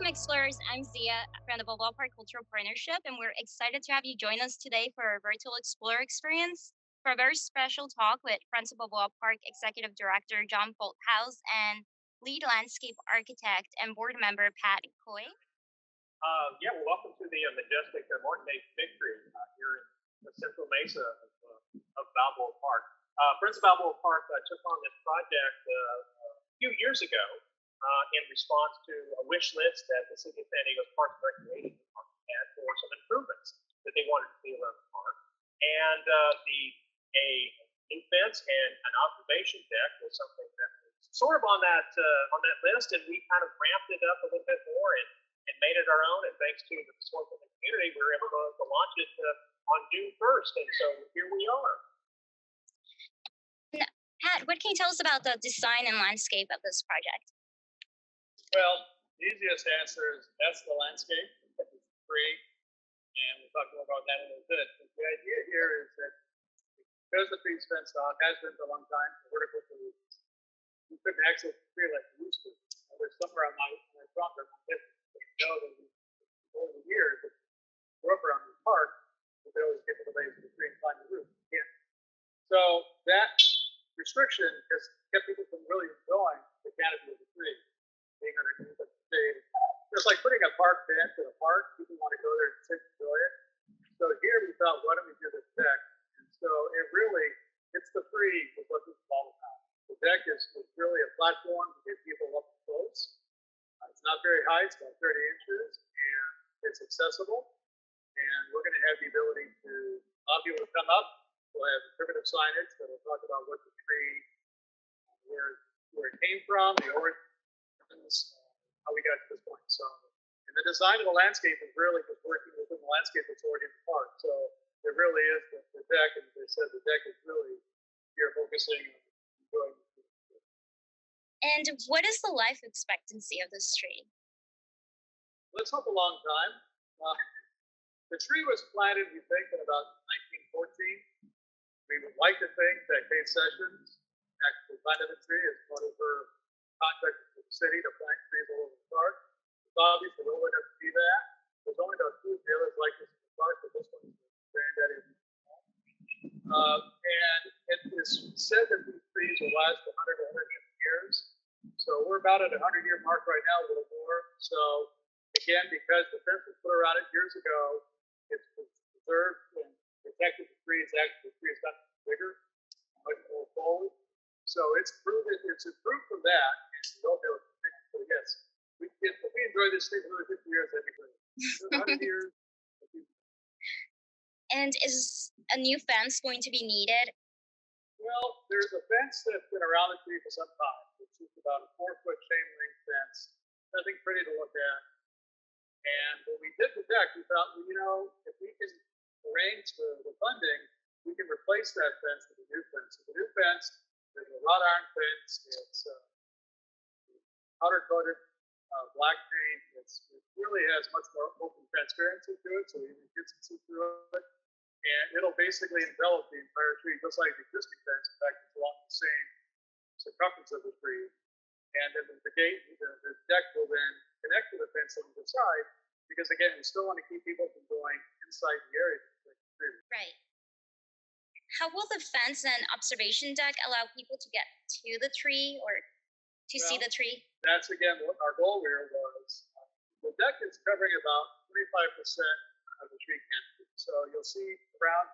welcome explorers. I'm Zia from the Balboa Park Cultural Partnership, and we're excited to have you join us today for our virtual explorer experience for a very special talk with Friends of Balboa Park Executive Director John Bolthouse and lead landscape architect and board member Pat Caughey. Yeah, well, welcome to the majestic Moreton Bay Fig Tree here in the Central Mesa of Balboa Park. Friends of Balboa Park took on this project a few years ago in response to a wish list that the City of San Diego's Parks and Recreation Department had for some improvements that they wanted to see around the park. And a new fence and an observation deck was something that was sort of on that list, and we kind of ramped it up a little bit more and made it our own. And thanks to the support from the community, we were able to launch it on June 1st. And so here we are. Pat, what can you tell us about the design and landscape of this project? Well, the easiest answer is that's the landscape. It's free, and we'll talk more about that in a little bit. But the idea here is that because the tree's fenced off, has been for a long time, for vertical reasons, you couldn't access the tree like you used to. There's somewhere on my property, but you know that over the years, if you grew up around the park, you could always get to the base of the tree and climb the roof. You can't. So that restriction has kept people from really enjoying the canopy of the tree, being underneath the shade. It's like putting a park bench in a park. People want to go there and sit and enjoy it. So here we thought, why don't we do this deck? And so it's the free is what this is all about. The deck is really a platform to get people up close. It's not very high, it's about 30 inches, and it's accessible. And we're going to have the ability to allow people to come up. We'll have primitive signage that will talk about what the tree, where it came from, the origins, how we got to this point. So, and the design of the landscape is really just working within the landscape that's already in the park. So it really is the deck, and as I said, the deck is really here focusing on enjoying the tree. And what is the life expectancy of this tree? Let's hope a long time. The tree was planted, we think, in about 1914. We would like to think that Kate Sessions actually planted the tree as part of her contract with the city to plant trees all over the park. It's obvious the only enough to do that. There's only about two others like this in the park, but this one's the granddaddy of them all. And it is said that these trees will last 100 to 150 years. So we're about at a 100-year mark right now, a little more. So again, because the fence was put around it years ago, it's preserved and protected the tree. The tree has gotten bigger, much more forward. So it's improved from that, and we hope it'll continue. So yes, if we enjoy this tree for another 50 years, that'd be great. 100 years. And is a new fence going to be needed? Well, there's a fence that's been around the tree for some time. It's just about a 4-foot chain link fence. Nothing pretty to look at. And when we did the deck, we thought, well, if we can arrange the funding, we can replace that fence with a new fence. So the new fence is a wrought iron fence. It's powder coated black paint. It really has much more open transparency to it, so even kids can see through it. And it'll basically envelop the entire tree, just like the existing fence. In fact, it's along the same circumference of the tree. And then the deck will then connect to the fence on the side, because again, we still want to keep people from going inside the area. Right. How will the fence and observation deck allow people to get to the tree or to see the tree? That's again what our goal here was. The deck is covering about 25% of the tree canopy. So you'll see around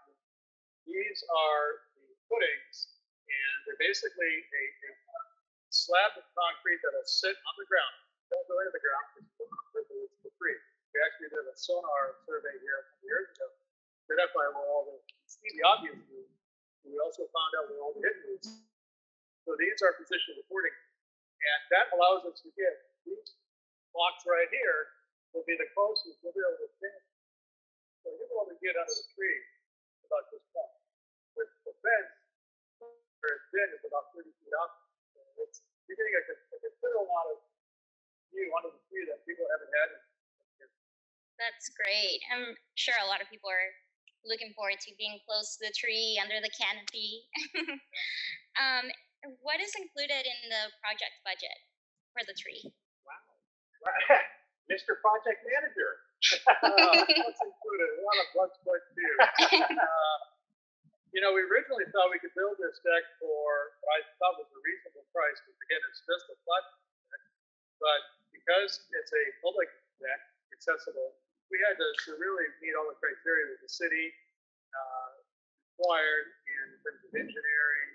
these are the footings, and they're basically a slab of concrete that will sit on the ground. Don't go into the ground because it's the tree. We actually did a sonar survey here a couple years ago to identify where all the obvious moves. We also found out where all the hidden moves. So these are position reporting, and that allows us to get these blocks right here will be the closest we'll be able to stand. So you'll be able to get under the tree about this point. With the fence, where it's been, is about 30 feet up. So you're getting a considerable amount of view under the tree that people haven't had. That's great. I'm sure a lot of people are looking forward to being close to the tree under the canopy. What is included in the project budget for the tree? Wow. Mr. Project Manager. That's included. A lot of blood, sweat, and tears. We originally thought we could build this deck for what I thought was a reasonable price, because again, it's just a flat deck. But because it's a public deck, accessible, we had to really meet all the criteria that the city required in terms of engineering,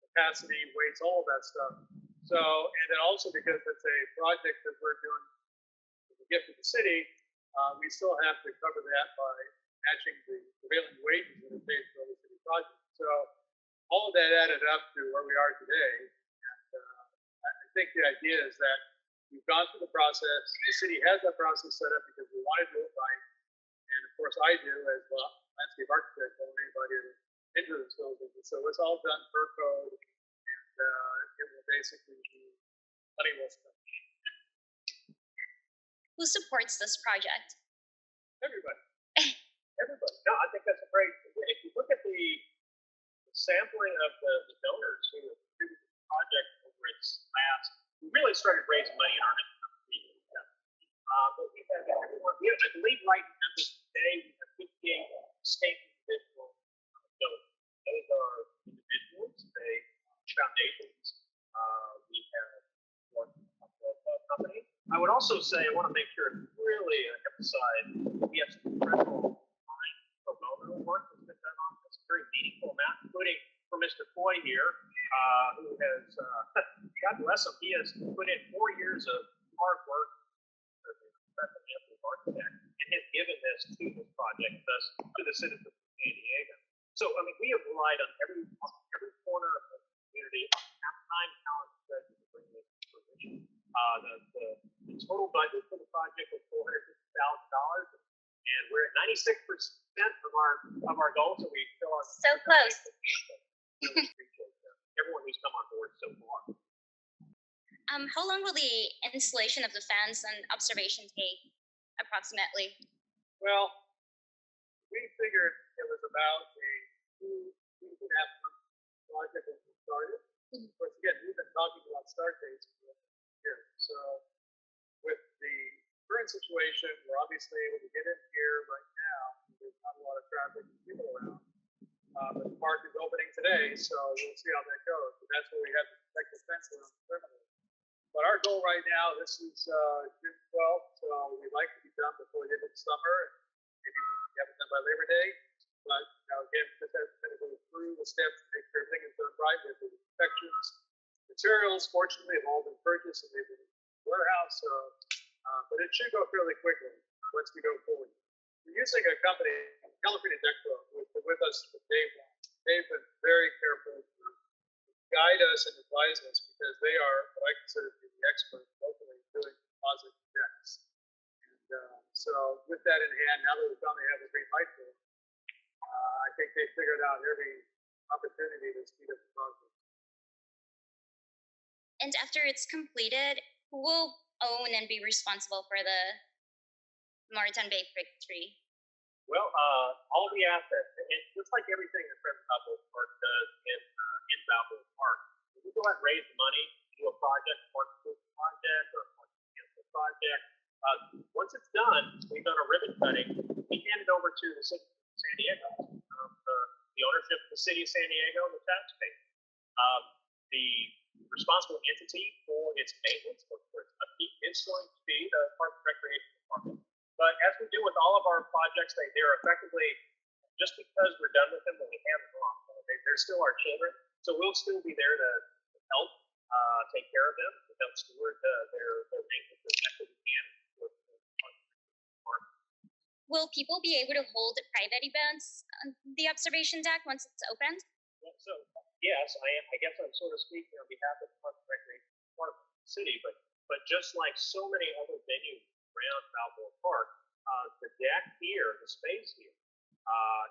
capacity, weights, all of that stuff. So, and then also because it's a project that we're doing as a gift to the city, we still have to cover that by matching the prevailing wages that are paid for other city projects. So all of that added up to where we are today. And I think the idea is that we've gone through the process. The city has that process set up because we want to do it right. And of course, I do as a landscape architect, or anybody into this building. So it's all done per code, and it will basically be money well spent. Who supports this project? Everybody. Everybody. No, I think that's a great. If you look at the sampling of the donors who have contributed to the project over its last, we really started raising money in earnest. But we have everyone. I believe right now today we have 58 state individual donors. Those are individuals, they foundations. We have one company. I would also say I want to make sure to really emphasize we have some incredible pro bono work that's been done on this, very meaningful amount, including for Mr. Caughey here, who has, God bless him, he has put in 4 years of hard work as a professional architect and has given this to this project, thus to the citizens of San Diego. So, I mean, we have relied on every corner of the community, time, talent, and to bring this to fruition. The total budget for the project was $450,000, and we're at 96% of our goal, so we still are so close. Really appreciate everyone who's come on board so far. How long will the installation of the fans and observation take, approximately? Well, we figured it was about a 2.5 month project when we started. Of course, again, we've been talking about start dates for years. So with the current situation, we're obviously able to get in here right now. There's not a lot of traffic and people around. But the park is opening today, so we'll see how that goes. But that's where we have to protect the fence around the perimeter. But our goal right now, this is June 12th, so we'd like to be done before the end of the summer. Maybe we can have it done by Labor Day. But again, just have to go through the steps to make sure everything is done right with the inspections. Materials, fortunately, have all been purchased and they've been in the warehouse. So, but it should go fairly quickly once we go forward. We're using a company, California Deck Pro, who's been with us from day one. They've been very careful to guide us and advise us because they are what I consider to be the experts locally doing composite decks. And so with that in hand, now that we finally have a green light for it, I think they figured out every opportunity to speed up the process. And after it's completed, who will own and be responsible for the Moreton Bay Fig Tree? Well, all the assets, and just like everything that President Balboa Park does in Balboa Park, if we go out and raise the money to do a project, a project, or a project, once it's done, we've done a ribbon cutting, we hand it over to the city of San Diego, the ownership of the city of San Diego, and the taxpayer. The responsible entity for its maintenance, for its upkeep, is going to be the Park and Recreation Department. But as we do with all of our projects, they're effectively, just because we're done with them when we hand them off, they're still our children. So we'll still be there to help take care of them, to help steward their maintenance as best as we can. Will people be able to hold private events on the observation deck once it's opened? So yes, I guess I'm sort of speaking on behalf of the Park and Recreation Department of the city, but just like so many other venues around Balboa Park, the deck here, the space here,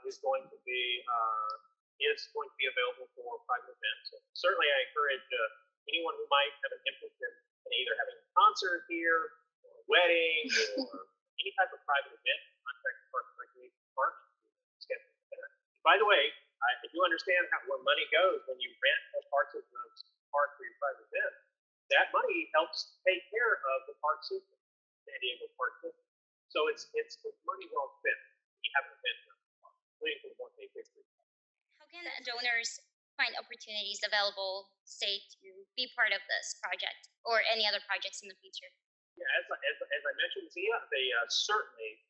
is going to be available for private events. So certainly, I encourage anyone who might have an interest in either having a concert here, or a wedding, or any type of private event, contact the Park and Recreation Department. By the way, I do understand where money goes when you rent parts of the park for your private event. That money helps take care of the park system. San Diego Park District. So it's money well spent. You haven't been there, including for the Moreton Bay Fig Tree. How can donors find opportunities available, say, to be part of this project or any other projects in the future? Yeah, as I mentioned, Zia, they certainly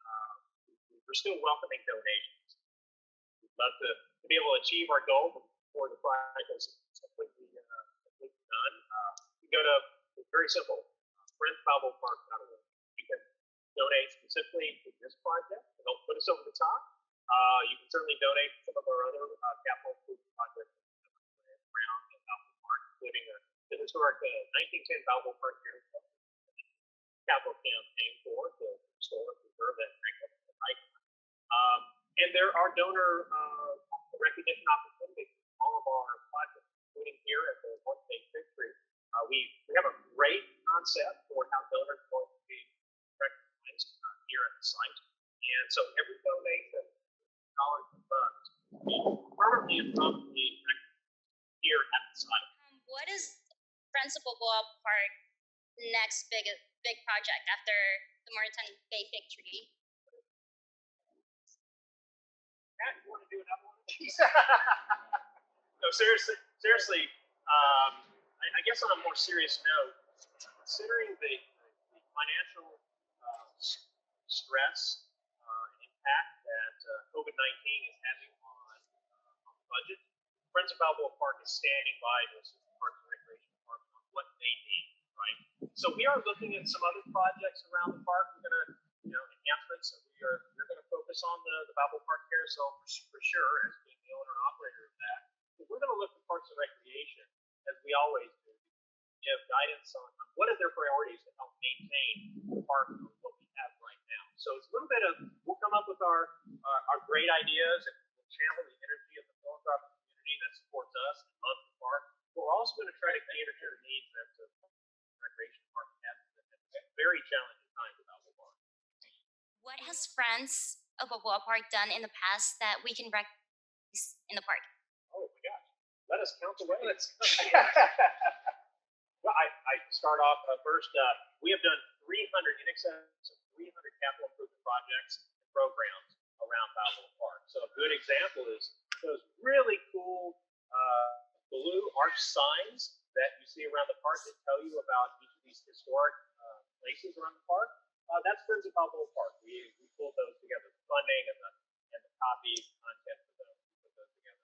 we're still welcoming donations. We'd love to be able to achieve our goal before the project is completely done. You go to, it's very simple, friendsbalboapark.org. You can donate specifically to this project to help put us over the top. You can certainly donate to some of our other capital improvement projects around Balboa Park, including the historic 1910 Balboa Park here. Capital campaign for to restore and preserve that magnificent icon. And there are donor recognition opportunities in all of our projects, including here at the Moreton Bay Fig Tree. We have a great concept for how donors are going to be recognized here at the site. And so every donation, dollars and bucks, will be permanently and promptly here at the site. What is Friends of Balboa Park next big project after the Moreton Bay Fig Tree? Matt, you want to do another one of these? No, seriously. I guess on a more serious note, considering the financial stress impact that COVID-19 is having on the budget, Friends of Balboa Park is standing by those Parks and Recreation Department on what they need. Right. So we are looking at some other projects around the park. We're going to, enhancements. So we're going to focus on the Balboa Park Carousel for sure, as being the owner and operator of that. But we're going to look at Parks and Recreation, as we always do, give guidance on what are their priorities to help maintain the park and what we have right now. So it's a little bit of, we'll come up with our great ideas and we'll channel the energy of the philanthropic community that supports us and loves the park. But we're also going to try to cater to the needs that the recreation department has at very challenging times in Balboa Park. What has Friends of Balboa Park done in the past that we can recognize in the park? Oh my gosh. Let us count the ways. Well, I start off first. We have done 300, in excess of 300 capital improvement projects and programs around Balboa Park. So a good example is those really cool blue arch signs that you see around the park that tell you about each of these historic places around the park. That's Friends of Balboa Park. We pulled those together, the funding and the copy content for those. We put those together.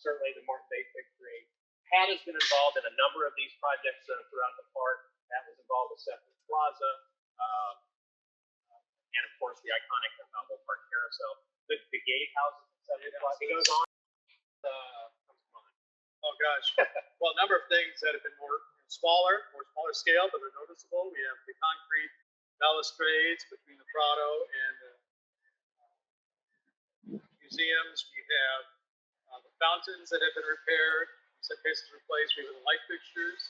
Certainly, the Moreton Bay Fig Tree. Pat has been involved in a number of these projects throughout the park. That was involved with Sefton Plaza, and of course the iconic Balboa Park Carousel. The gatehouses and Sefton Plaza. It goes on. Oh gosh. Well, a number of things that have been more smaller scale, but are noticeable. We have the concrete balustrades between the Prado and the museums. We have the fountains that have been repaired, in some cases replaced. We have the light fixtures,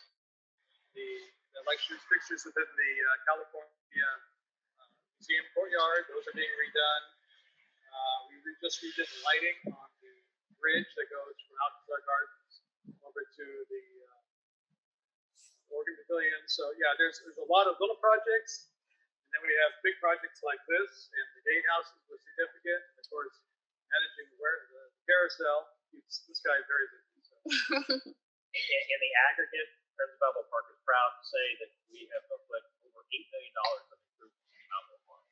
the light fixtures within the California Museum courtyard. Those are being redone. We just redid the lighting on the bridge that goes from Alcazar Gardens over to the Organ Pavilion. So yeah, there's a lot of little projects, and then we have big projects like this, and the gatehouses were significant. And of course, managing the carousel keeps this guy very busy. So. In the aggregate, Friends of Balboa Park is proud to say that we have put over $8 million of improvements in Balboa Park.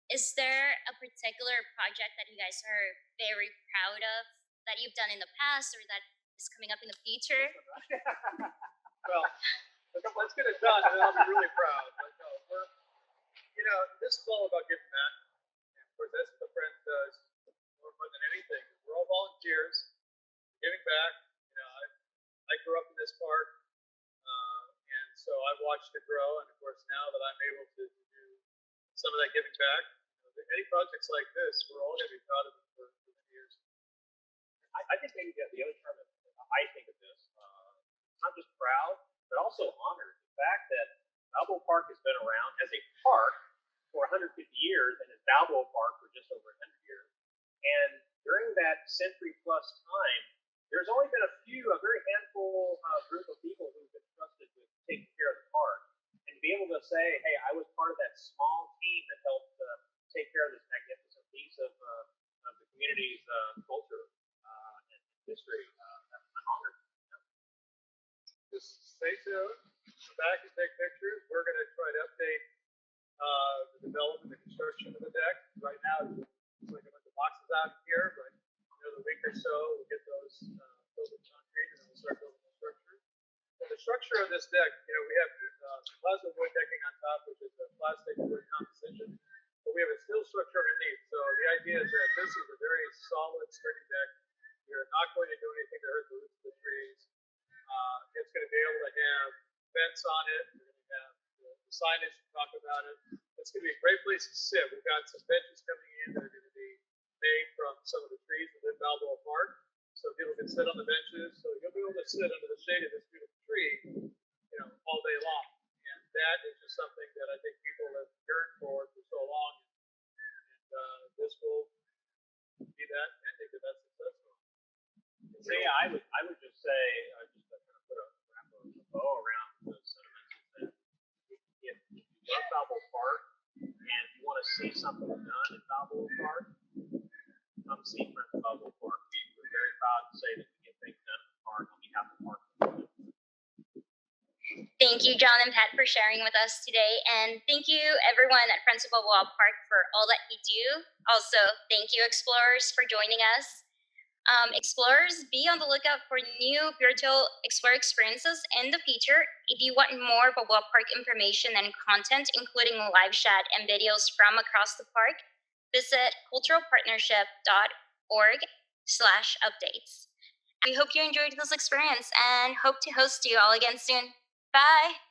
Is there a particular project that you guys are very proud of that you've done in the past or that is coming up in the future? Well, let's get it done, and then I'll be really proud. But no, this is all about giving back. And of course, that's what the Friends does more than anything. We're all volunteers, giving back. I grew up in this park, and so I've watched it grow. And of course, now that I'm able to do some of that giving back, any projects like this, we're all going to be proud of them for many years. I think maybe the other term that I think of this, not just proud, but also honored. The fact that Balboa Park has been around as a park for 150 years and as Balboa Park for just over 100 years. And during that century plus time, there's only been a very handful group of people who've been trusted with taking care of the park. And to be able to say, hey, I was part construction of the deck. Right now, it's like a bunch of boxes out here, but another week or so, we'll get those filled with concrete and then we'll start building the structure. So the structure of this deck, we have plasma wood decking on top, which is a plastic wood composition, but we have a steel structure underneath. So the idea is that this is a very solid, sturdy deck. We are not going to do anything to hurt the roots of the trees. It's going to be able to have vents on it. We're going to have the signage to talk about it. It's going to be a great place to sit. We've got some benches coming in that are going to be made from some of the trees within Balboa Park, so people can sit on the benches. So you'll be able to sit under the shade of this beautiful tree, all day long. And that is just something that I think people have yearned for so long. And this will be that ending to that successful. So yeah, I would just say just to kind of put a wrap a bow around the sentiments that if you love Balboa Park and you want to see something done in Balboa Park, come see Friends of Balboa Park. We're very proud to say that we get things done in the park on behalf of the park. Thank you, John and Pat, for sharing with us today. And thank you, everyone at Friends of Balboa Park, for all that you do. Also, thank you, explorers, for joining us. Explorers, be on the lookout for new virtual Explorer experiences in the future. If you want more Balboa Park information and content, including live chat and videos from across the park, visit culturalpartnership.org/updates. We hope you enjoyed this experience and hope to host you all again soon. Bye!